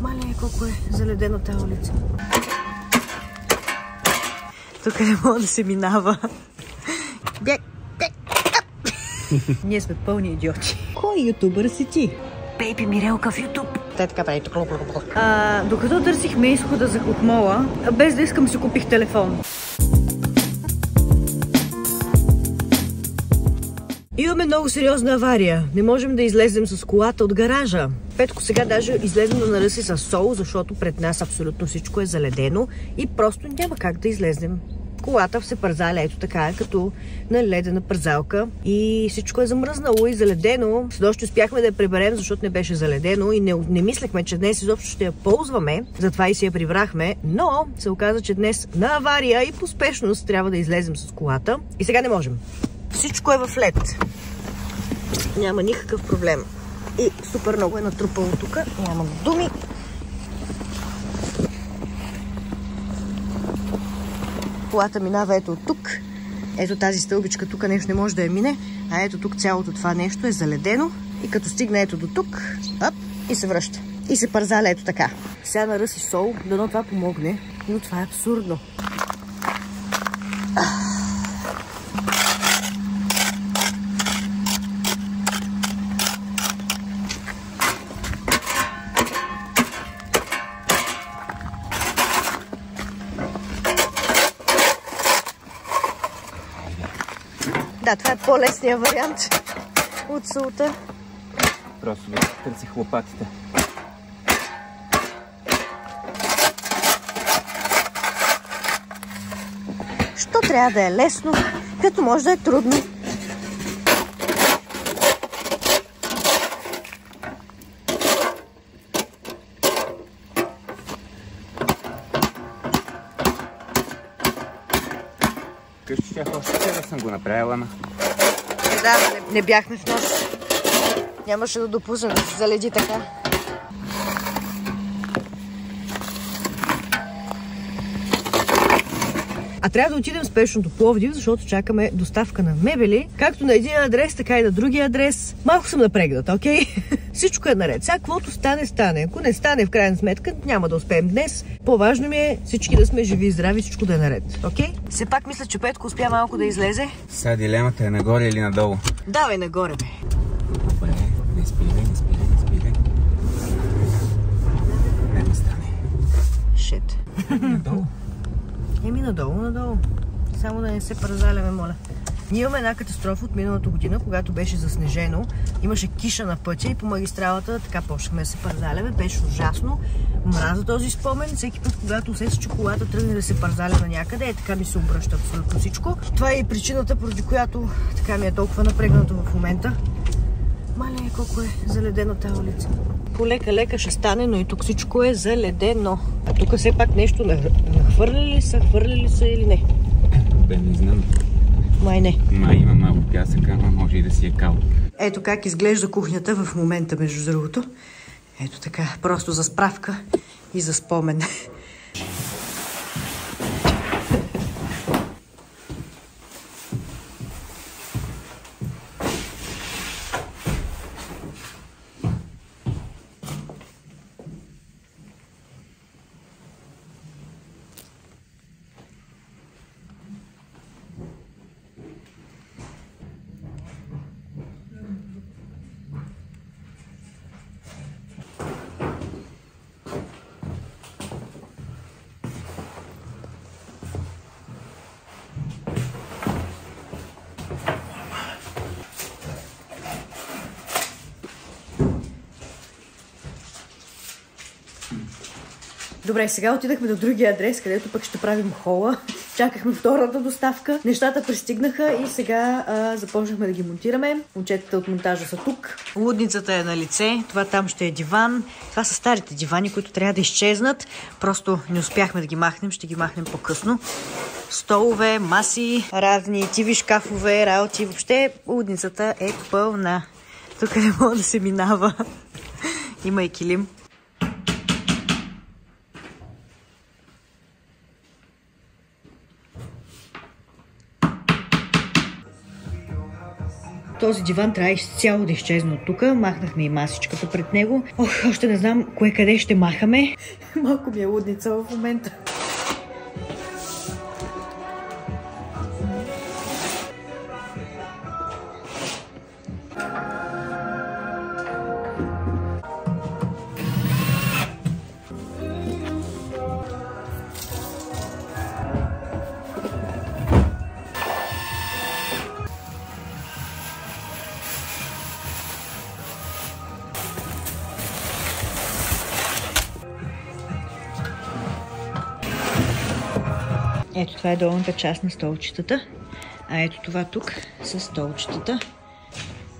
Мале, колко е заледена тази улица. Тук не мога да се минава. Бяг, бяг, ние сме пълни идиоти. Кой ютубър си ти? Бейби Мирелка в ютуб. Те така прави. Докато търсихме изхода от мола, без да искам си купих телефон. Имаме много сериозна авария. Не можем да излезем с колата от гаража. Петко сега даже излезем да наръси с сол, защото пред нас абсолютно всичко е заледено и просто няма как да излезем. Колата се пързаля ето така, като на ледена пързалка и всичко е замръзнало и заледено. Снощи успяхме да я приберем, защото не беше заледено и не мислехме, че днес изобщо ще я ползваме, затова и си я прибрахме, но се оказа, че днес на авария и по спешност трябва да излезем с колата и сега не можем. Всичко е в лед. Няма никакъв проблем. И супер много е натрупало тук. Няма думи. Колата минава ето от тук. Ето тази стълбичка тук нещо не може да я мине. А ето тук цялото това нещо е заледено. И като стигне ето до тук, оп, и се връща. И се пързаля ето така. Сега наръси сол, дано това помогне. Но това е абсурдно. Да, това е по-лесният вариант от солта. Просто да търсих лопатите. Що трябва да е лесно, като може да е трудно? Къщи тях още вчера съм го направила, ама. Да, не бяхме в нощ. Нямаше да допуснем да се заледи така. А трябва да отидем спешно до Пловдив, защото чакаме доставка на мебели, както на един адрес, така и на другия адрес. Малко съм напрегната, окей? Всичко е наред. Сега, каквото стане, стане. Ако не стане, в крайна сметка, няма да успеем днес. По-важно ми е всички да сме живи и здрави, всичко да е наред, окей? Все пак мисля, че Петко успя малко да излезе. Сега дилемата е нагоре или надолу? Давай нагоре, бе. Добре, не спирай. Не стане. Шет. Надолу. Еми надолу. Само да не се пързаляме, моля. Ние имаме една катастрофа от миналата година, когато беше заснежено. Имаше киша на пътя и по магистралата така почнахме да се пързаляме. Беше ужасно. Мраза този спомен. Всеки път, когато усеща, че колата тръгне да се пързаля на някъде, така ми се обръща абсолютно всичко. Това е и причината, поради която така ми е толкова напрегнато в момента. Мале, колко е заледена тази улица. Полека-лека ще стане, но и тук всичко е заледено. А тук все пак нещо хвърляли са или не? Бе, не знам. Май не. Май има малко пясък, ама може и да си е кал. Ето как изглежда кухнята в момента, между другото. Ето така, просто за справка и за спомен. Добре, сега отидахме до другия адрес, където пък ще правим хола. Чакахме втората доставка. Нещата пристигнаха и сега започнахме да ги монтираме. Момчетата от монтажа са тук. Лудницата е на лице. Това там ще е диван. Това са старите дивани, които трябва да изчезнат. Просто не успяхме да ги махнем. Ще ги махнем по-късно. Столове, маси, разни TV шкафове, работи. Въобще лудницата е пълна. Тук не мога да се минава. Има и килим. Този диван трябва изцяло да изчезне от тук. Махнахме и масичката пред него. Още не знам кое къде ще махаме. Малко ми е лудница в момента. Ето това е долната част на столчетата, а ето това тук са столчетата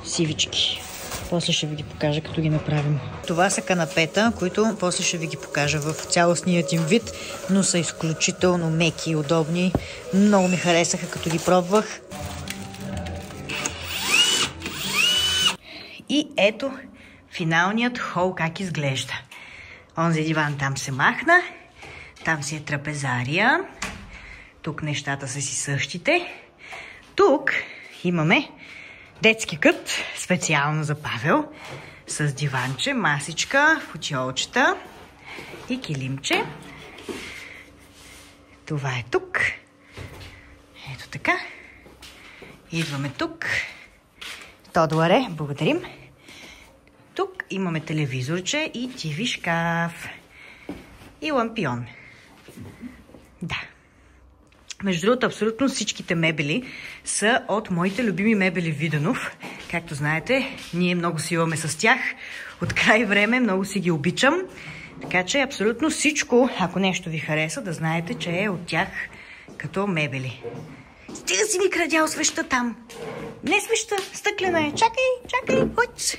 сивички. После ще ви ги покажа, като ги направим. Това са канапета, които после ще ви ги покажа в цялостният им вид, но са изключително меки и удобни. Много ми харесаха, като ги пробвах. И ето финалният хол как изглежда. Онзи диван там се махна, там си е трапезария. Тук нещата са си същите. Тук имаме детски кът, специално за Павел, с диванче, масичка, футиолчета и килимче. Това е тук. Ето така. Идваме тук. Тодоре, благодарим. Тук имаме телевизорче и TV шкаф. И лампион. Да. Между другото, абсолютно всичките мебели са от моите любими мебели Виденов. Както знаете, ние много си имаме с тях. От край време много си ги обичам. Така че абсолютно всичко, ако нещо ви хареса, да знаете, че е от тях като мебели. Стига си ми крадял свеща там. Не свеща, стъклена е. Чакай, хоч.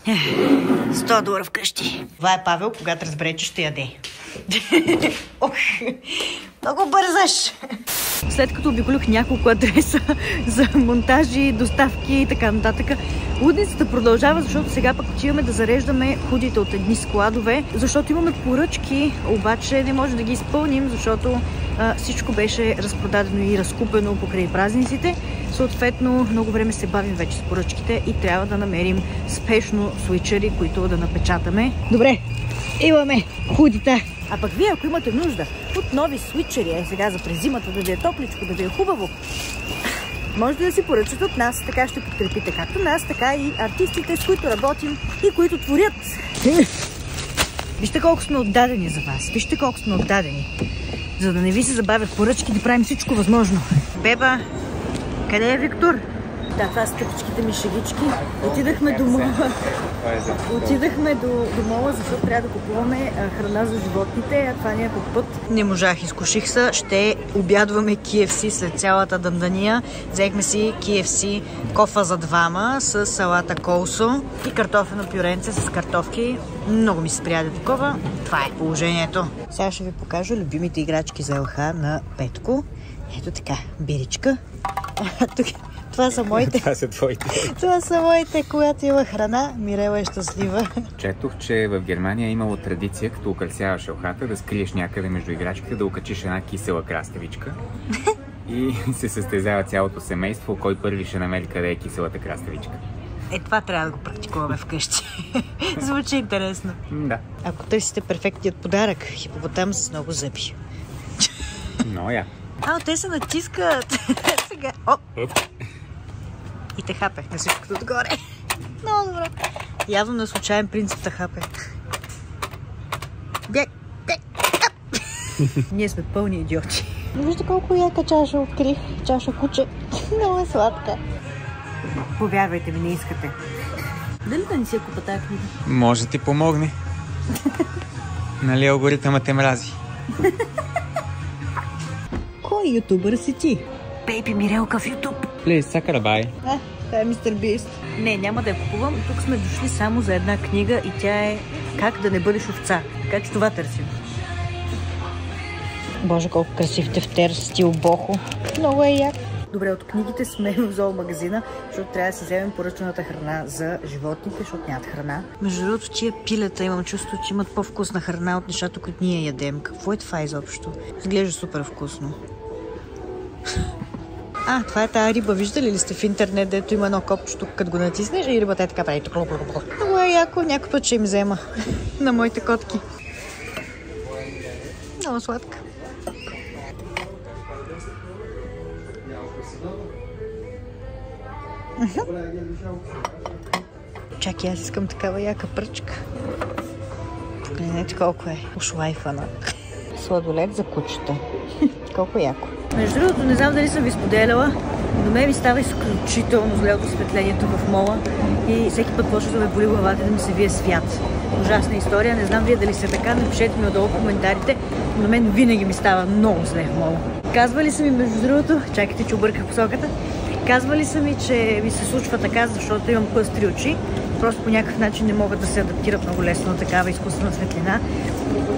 $100 вкъщи. Това е Павел, когато разбере, че ще яде. Ох, много бързаш! След като обиколих няколко адреса за монтажи, доставки и така нататък, лудницата продължава, защото сега пък отиваме да зареждаме худите от едни складове, защото имаме поръчки, обаче не може да ги изпълним, защото всичко беше разпродадено и разкупено покрай празниците. Съответно, много време се бавим вече с поръчките и трябва да намерим спешно свичери, които да напечатаме. Добре, имаме худите. А пък вие, ако имате нужда от нови свичери, сега за през зимата, да ви е топличко, да ви е хубаво, можете да си поръчате от нас, така ще подкрепите както нас, така и артистите, с които работим и които творят. Вижте колко сме отдадени за вас, вижте колко сме отдадени. За да не ви се забавят поръчки, да правим всичко възможно. Беба, къде е Виктор? Да, това са тъпичките ми шегички. Отидахме до мола. Отидахме до мола, защото трябва да купуваме храна за животните, а това ни е по път. Не можах, изкуших се. Ще обядваме KFC след цялата дъндания. Взехме си KFC кофа за двама с салата колсо и картофено пюренце с картофки. Много ми се прияде такова. Това е положението. Сега ще ви покажа любимите играчки за ЛХ на Петко. Ето така, биричка. Тук. Това са моите. Това са твоите. Това са моите, когато има храна. Мирела е щастлива. Четох, че в Германия е имало традиция, като украсяваш елхата, да скриеш някъде между играчките, да окачиш една кисела краставичка. И се състезава цялото семейство, кой първи ще намери къде е киселата краставичка. Това трябва да го практикуваме вкъщи. Звучи интересно. Да. Ако търсите перфектният подарък, хипопотам с много зъби. Но я. Те се натискат. Сега. И те хапе на всичкото отгоре. Много добре. Явно на случайен принцип те хапе. Бег. Ние сме пълни идиоти. Вижте колко яка чаша открих. Чаша куче. Много е сладка. Повярвайте ми, не искате. Дали да не си я купа тази книга? Може да ти помогне. Нали алгоритъмът те мрази? Кой ютубър си ти? Бейби Мирелка в ютуб. Плиз, сакарабай. Това е Мистер Бист. Не, няма да я купувам. Тук сме дошли само за една книга и тя е Как да не бъдеш овца. Така че това търсим. Боже, колко красив тефтер, стил бохо. Много е як. Добре, от книгите сме в зоомагазина, защото трябва да си вземем поръчената храна за животните, защото нямат храна. Между другото, тия пилета имам чувство, че имат по-вкусна храна от нещата, които ние ядем. Какво е това изобщо? Изглежда супер вкусно. Това е тая риба. Виждали ли сте в интернет, дето има едно копче тук, като го натиснеш и рибата е така прави. Много е яко, някой път ще им взема на моите котки. Много сладка. Чакай, аз искам такава яка пръчка. Погледнете колко е ушлайфана. Сладолет за кучета. Колко яко. Между другото, не знам дали съм ви споделяла, но мен ми става изключително зле от осветлението в мола и всеки път почва да ме боли главата, да ми се вие свят. Ужасна история. Не знам вие дали се така, напишете ми отдолу в коментарите, но на мен винаги ми става много зле в мола. Казвали са ми, между другото, чакайте, че обърках посоката, казвали са ми, че ми се случва така, защото имам пъстри очи. Просто по някакъв начин не могат да се адаптират много лесно на такава изкуствена светлина.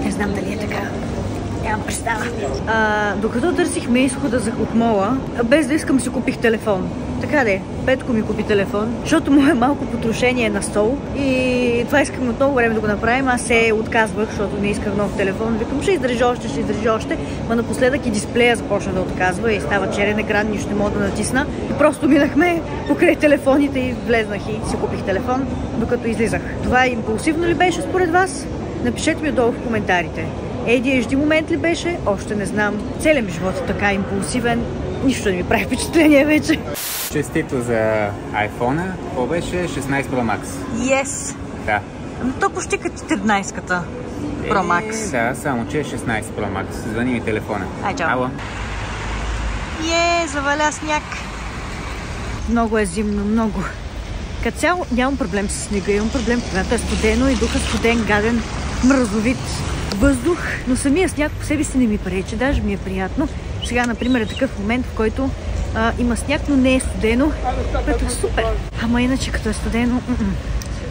Не знам дали е така. Нямам представа. Докато търсихме изхода от мола, без да искам си купих телефон. Така де, Петко ми купи телефон, защото му е малко потрошение на стол и това искам от много време да го направим. Аз се отказвах, защото не исках нов телефон. Викам, ще издържи още, но напоследък и дисплея започна да отказва и става черен екран, нищо не мога да натисна. И просто минахме покрай телефоните и влезнах и си купих телефон, докато излизах. Това импулсивно ли беше според вас? Напишете ми отдолу в коментарите. ADHD момент ли беше? Още не знам. Целият ми живот е така импулсивен. Нищо не ми прави впечатление вече. Честито за iPhone-а. Какво беше? 16 Pro Max. Yes! Да. То почти като 14-ката Pro Max. Да, само че е 16 Pro Max. Звъни ми телефона. Ай, чао. Ало. Заваля сняг. Много е зимно, много. Като цяло нямам проблем с снега. Имам проблем, когато е студено и духа студен, гаден, мразовит въздух, но самия сняг по себе си не ми пречи, даже ми е приятно. Сега, например, е такъв момент, в който има сняг, но не е студено, което е супер. Ама иначе, като е студено,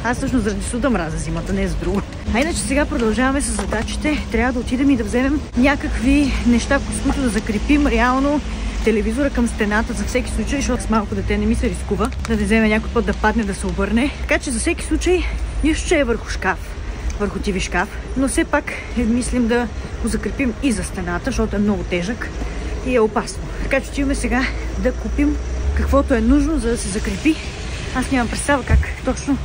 аз всъщност заради студа мразя зимата, не е за друго. А иначе сега продължаваме с задачите. Трябва да отидем и да вземем някакви неща, с които да закрепим реално телевизора към стената за всеки случай, защото с малко дете не ми се рискува да не вземе някой път да падне, да се обърне. Така че за всеки случай нищо, че е върху шкаф, върху TV шкаф, но все пак мислим да го закрепим и за стената, защото е много тежък и е опасно. Така че отиваме сега да купим каквото е нужно, за да се закрепи. Аз нямам представа как точно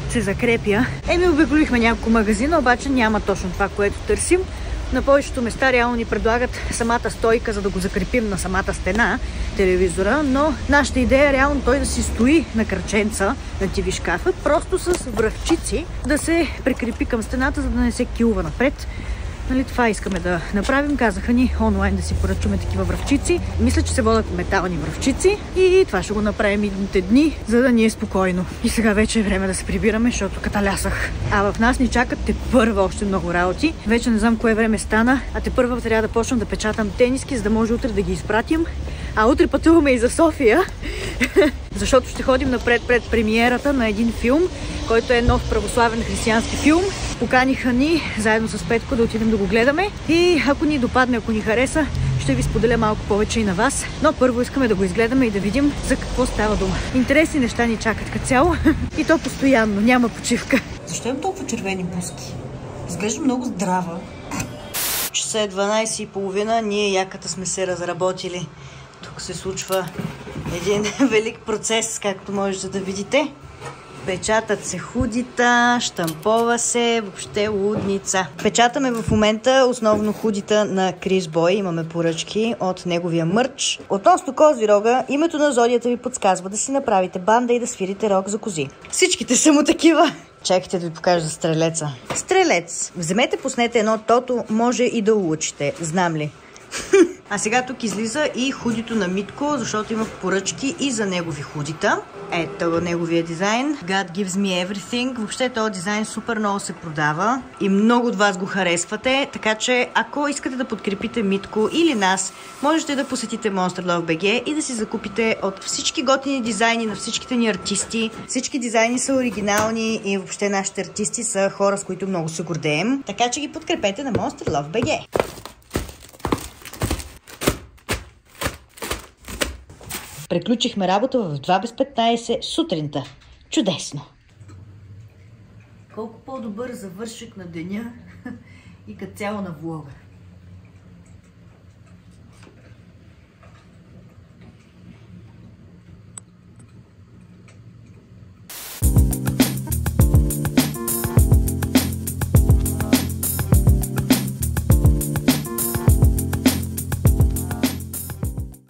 се закрепя. Обиколихме няколко магазина, обаче няма точно това, което търсим. На повечето места реално ни предлагат самата стойка, за да го закрепим на самата стена, телевизора, но нашата идея е реално той да си стои на кръченца на TV шкафа, просто с връхчици да се прикрепи към стената, за да не се килва напред. Нали, това искаме да направим. Казаха ни онлайн да си поръчваме такива връхчици. Мисля, че се водят метални връхчици и това ще го направим идните дни, за да ни е спокойно. И сега вече е време да се прибираме, защото каталясах. А в нас ни чакат тепърва още много работи. Вече не знам кое време стана, а тепърва трябва да почнем да печатам тениски, за да може утре да ги изпратим. А утре пътуваме и за София, защото ще ходим напред пред премиерата на един филм, който е нов православен християнски филм. Поканиха ни заедно с Петко да отидем да го гледаме и ако ни допадне, ако ни хареса, ще ви споделя малко повече и на вас. Но първо искаме да го изгледаме и да видим за какво става дума. Интересни неща ни чакат като цяло и то постоянно, няма почивка. Защо имам толкова червени бузки? Изглежда много здрава. Часа е 12:30, ние яката сме се разработили. Тук се случва един велик процес, както можете да видите. Печатат се худита, щампова се, въобще лудница. Печатаме в момента основно худита на Крис Бой. Имаме поръчки от неговия мърч. Относно Козирога, името на зодията ви подсказва да си направите банда и да свирите рог за кози. Всичките са му такива. Чакайте да ви покажа за стрелеца. Стрелец. Вземете, пуснете едно тото, може и да улучите. Знам ли? А сега тук излиза и худито на Митко, защото имах поръчки и за негови худита. Ето неговия дизайн. God gives me everything. Въобще този дизайн супер много се продава и много от вас го харесвате, така че ако искате да подкрепите Митко или нас, можете да посетите Monster Love BG и да си закупите от всички готини дизайни на всичките ни артисти. Всички дизайни са оригинални и въобще нашите артисти са хора, с които много се гордеем, така че ги подкрепете на Monster Love BG. Приключихме работа в 2:15 сутринта. Чудесно! Колко по-добър завършик на деня и като цяло на влога.